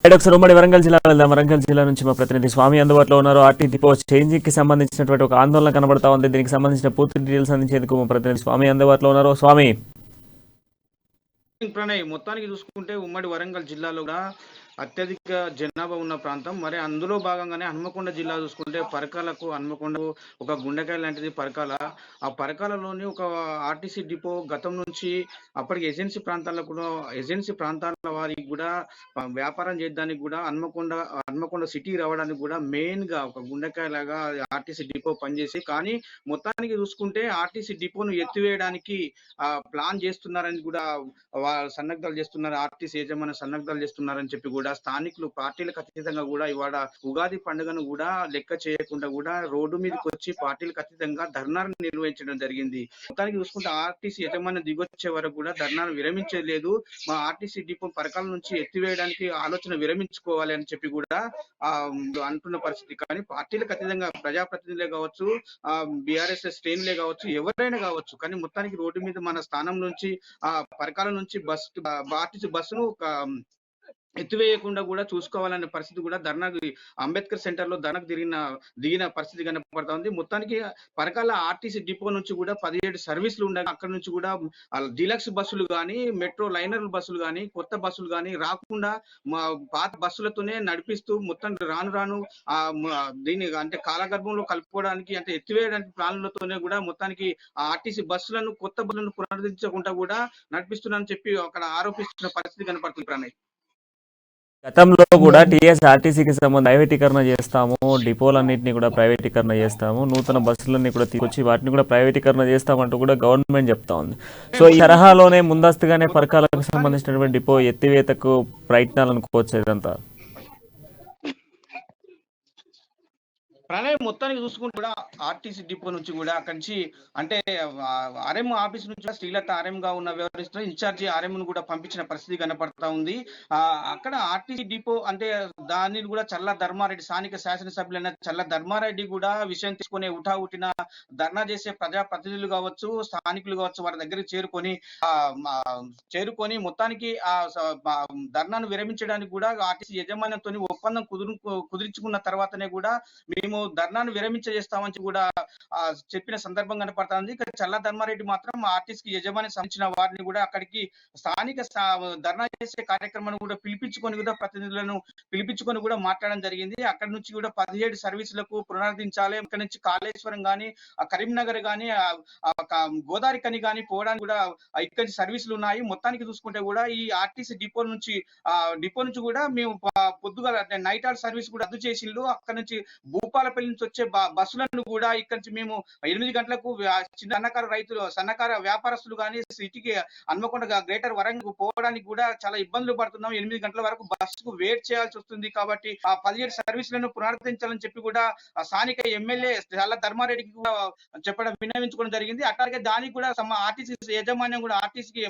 ఒకసారి ఉమ్మడి వరంగల్ జిల్లా వెళ్దాం. వరంగల్ జిల్లా నుంచి మా ప్రతినిధి స్వామి అందుబాటులో ఉన్నారు. ఆర్టీ డిపో చేంజింగ్ కి సంబంధించినటువంటి ఒక ఆందోళన కనబడతా ఉంది. దీనికి సంబంధించిన పూర్తి డీటెయిల్స్ అందించేందుకు మా ప్రతినిధి స్వామి అందుబాటులో ఉన్నారు. స్వామి, ప్రణయ్, మొత్తానికి చూసుకుంటే ఉమ్మడి వరంగల్ జిల్లాలో కూడా అత్యధిక జనాభా ఉన్న ప్రాంతం. మరి అందులో భాగంగానే హన్మకొండ జిల్లా చూసుకుంటే పరకాలకు హన్మకొండ ఒక గుండెకాయ లాంటిది పరకాల. ఆ పరకాలలోని ఒక ఆర్టీసీ డిపో గతం నుంచి అప్పటికి ఏజెన్సీ ప్రాంతాల వారికి కూడా వ్యాపారం చేయడానికి కూడా హన్మకొండ సిటీ రావడానికి కూడా మెయిన్ గా ఒక గుండెకాయ లాగా ఆర్టీసీ డిపో పనిచేసి, కానీ మొత్తానికి చూసుకుంటే ఆర్టీసీ డిపోను ఎత్తివేయడానికి ప్లాన్ చేస్తున్నారని కూడా సన్నగ్ధాలు చేస్తున్నారు. ఆర్టీసీ యజమాని సన్నగ్ధాలు చేస్తున్నారని చెప్పి కూడా స్థానికులు పార్టీలకు అతీతంగా కూడా ఇవాళ ఉగాది పండుగను కూడా లెక్క చేయకుండా కూడా రోడ్డు మీదకి వచ్చి పార్టీలకు అతీతంగా ధర్నాను నిర్వహించడం జరిగింది. మొత్తానికి చూసుకుంటే ఆర్టీసీ యజమాని దిగొచ్చే వరకు కూడా ధర్నాను విరమించలేదు. మా ఆర్టీసీ డిపో పరకాల నుంచి ఎత్తివేయడానికి ఆలోచన విరమించుకోవాలి అని చెప్పి కూడా అంటున్న పరిస్థితి. కానీ పార్టీలకు అతీతంగా ప్రజాప్రతినిధులే కావచ్చు, బీఆర్ఎస్ శ్రేణులే కావచ్చు, ఎవరైనా కావచ్చు, కానీ మొత్తానికి రోడ్డు మీద మన స్థానం నుంచి పరకాల నుంచి ఆర్టీసీ బస్సును ఎత్తివేయకుండా కూడా చూసుకోవాలనే పరిస్థితి కూడా అంబేద్కర్ సెంటర్ లో ధర్నాకు దిగిన పరిస్థితి కనపడతా ఉంది. మొత్తానికి పరకాల ఆర్టీసీ డిపో నుంచి కూడా 17 సర్వీసులు ఉండగా అక్కడ నుంచి కూడా డీలక్స్ బస్సులు కానీ, మెట్రో లైనర్ బస్సులు కానీ, కొత్త బస్సులు కానీ రాకుండా పాత బస్సులతోనే నడిపిస్తూ మొత్తం రాను దీన్ని అంటే కాలగర్భంలో కలుపుకోవడానికి అంటే ఎత్తివేయడానికి ప్లాన్లతోనే కూడా మొత్తానికి ఆర్టీసీ బస్సులను కొత్త బస్సులను పునరుద్ధరించకుండా కూడా నడిపిస్తున్నారని చెప్పి అక్కడ ఆరోపిస్తున్న పరిస్థితి కనపడుతుంది. ప్రణయ్, గతంలో కూడా టీఎస్ఆర్టీసీకి సంబంధించి ప్రైవేటీకరణ చేస్తాము, డిపోలన్నింటినీ కూడా ప్రైవేటీకరణ చేస్తాము, నూతన బస్సులన్నీ కూడా తీసుకొచ్చి వాటిని కూడా ప్రైవేటీకరణ చేస్తామంటూ కూడా గవర్నమెంట్ చెప్తా ఉంది. సో ఈ తరహాలోనే ముందస్తుగానే పరకాలకు సంబంధించినటువంటి డిపో ఎత్తివేతకు ప్రయత్నాలు అనుకోవచ్చు ఇదంతా. ప్రణయ్, మొత్తానికి చూసుకుంటే కూడా ఆర్టీసీ డిపో నుంచి కూడా అక్కడి నుంచి అంటే ఆర్ఎం ఆఫీస్ నుంచి శ్రీలత ఆర్ఎం గా ఉన్న వ్యవహరిస్తున్న ఇన్ఛార్జి ఆర్ఎం ను కూడా పంపించిన పరిస్థితి కనపడతా ఉంది. అక్కడ ఆర్టీసీ డిపో అంటే దాన్ని కూడా చల్ల ధర్మారెడ్డి, స్థానిక శాసనసభ్యులైన చల్ల ధర్మారెడ్డి కూడా విషయం తీసుకునే ఉఠావుటిన ధర్నా చేసే ప్రజాప్రతినిధులు కావచ్చు, స్థానికులు కావచ్చు, వారి దగ్గరికి చేరుకొని మొత్తానికి ఆ ధర్నాను విరమించడానికి కూడా ఆర్టీసీ యజమాన్యంతో ఒప్పందం కుదుర్చుకున్న తర్వాతనే కూడా మేము ధర్నాను విరమించేస్తామని కూడా చెప్పిన సందర్భం కనపడుతుంది. ఇక్కడ చల్లా ధర్మారెడ్డి మాత్రం ఆర్టీసీకి యజమాని సంబంధించిన వారిని కూడా అక్కడికి స్థానిక ధర్నా చేసే కార్యక్రమాన్ని కూడా ప్రతినిధులను పిలిపించుకొని కూడా మాట్లాడడం జరిగింది. అక్కడ నుంచి కూడా 17 సర్వీసులకు పునరుద్ధరించాలి, ఇక్కడ నుంచి కాళేశ్వరం కానీ, కరీంనగర్ కానీ, గోదావరి కని కానీ పోవడానికి కూడా ఇక్కడ నుంచి సర్వీసులు ఉన్నాయి. మొత్తానికి చూసుకుంటే కూడా ఈ ఆర్టీసీ డిపో నుంచి కూడా మేము పొద్దుగా నైట్ ఆల్ సర్వీస్ కూడా రద్దు చేసిండు. అక్కడ నుంచి భూపాలపల్లి నుంచి వచ్చే బస్సులను కూడా ఇక్కడ నుంచి మేము 8 గంటలకు సన్నకార వ్యాపారస్తులు కానీ సిటీకి హన్మకొండ గ్రేటర్ వరంగల్ పోవడానికి కూడా చాలా ఇబ్బందులు పడుతున్నాం. 8 గంటల వరకు బస్సుకు వెయిట్ చేయాల్సి వస్తుంది. కాబట్టి ఆ 17 సర్వీసులను పునరుద్ధరించాలని చెప్పి కూడా స్థానిక ఎమ్మెల్యే చల్లా ధర్మారెడ్డికి కూడా విన్నవించుకోవడం జరిగింది. అట్లాగే దానికి కూడా ఆర్టీసీ యాజమాన్యం కూడా ఆర్టీసీకి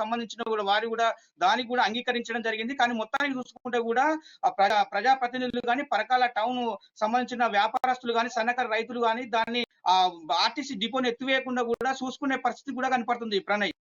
సంబంధించిన కూడా వారు కూడా దానికి కూడా అంగీకరించడం జరిగింది. కానీ మొత్తానికి చూసుకుంటే కూడా ప్రజాప్రతినిధులు కానీ, పరకాల టౌన్ సంబంధించిన వ్యాపారస్తులు కానీ, సన్నకారు రైతులు కానీ దాన్ని ఆర్టీసీ డిపోని ఎత్తివేయకుండా కూడా చూసుకునే పరిస్థితి కూడా కనపడుతుంది. ప్రణయ్.